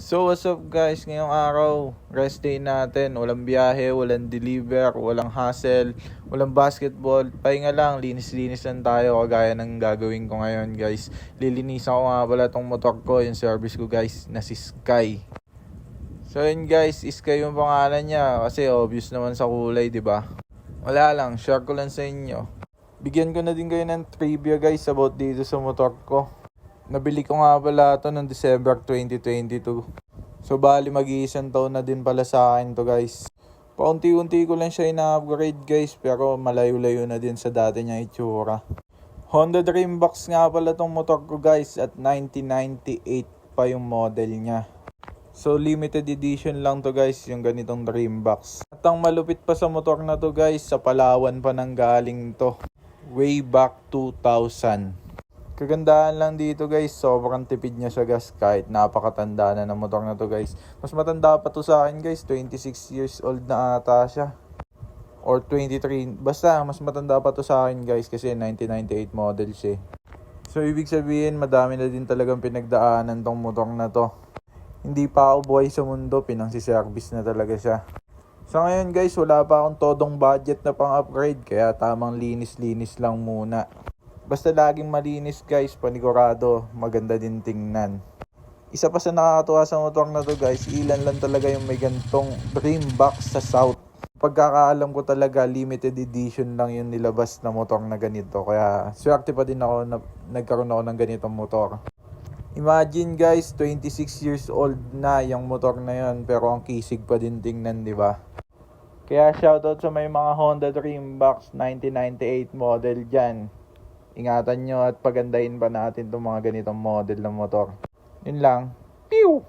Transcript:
So what's up guys, ngayong araw, rest day natin, walang biyahe, walang deliver, walang hassle, walang basketball, pahinga lang, linis-linis lang tayo kagaya ng gagawin ko ngayon guys. Lilinisan ko nga pala tong motor ko, yung service ko guys, na si Sky. So yun guys, Sky yung pangalan niya kasi obvious naman sa kulay, di ba? Wala lang, share ko lang sa inyo. Bigyan ko na din kayo ng trivia guys about dito sa motor ko. Nabili ko nga pala ito noong December 2022. So bali mag-iisang taon na din pala sa akin to guys. Paunti-unti ko lang siya ina-upgrade guys, pero malayo-layo na din sa dati niya itsura. Honda Dreambox nga pala tong motor ko guys, at 1998 pa yung model niya. So limited edition lang to guys, yung ganitong Dreambox. At ang malupit pa sa motor na to guys, sa Palawan pa nang galing to. Way back 2000. Kagandahan lang dito guys, sobrang tipid niya sa gas kahit napakatanda na ng motor na to guys. Mas matanda pa to sa akin guys, 26 years old na ata siya. Or 23, basta mas matanda pa to sa akin guys kasi 1998 model siya. So ibig sabihin madami na din talagang pinagdaanan tong motor na to. Hindi pa ako buhay sa mundo, pinangsiservice na talaga siya. So ngayon guys, wala pa akong todong budget na pang upgrade, kaya tamang linis-linis lang muna. Basta laging malinis guys, panigurado, maganda din tingnan. Isa pa sa nakakatuwa sa motor na to guys, ilan lang talaga yung may gantong Dreambox sa South. Pagkakaalam ko talaga, limited edition lang yung nilabas na motor na ganito. Kaya swerte pa din ako na nagkaroon ako ng ganitong motor. Imagine guys, 26 years old na yung motor na yun, pero ang kisig pa din tingnan, di ba? Kaya shoutout sa may mga Honda Dreambox 1998 model dyan. Ingatan nyo at pagandahin pa natin itong mga ganitong model ng motor. Yun lang. Pew!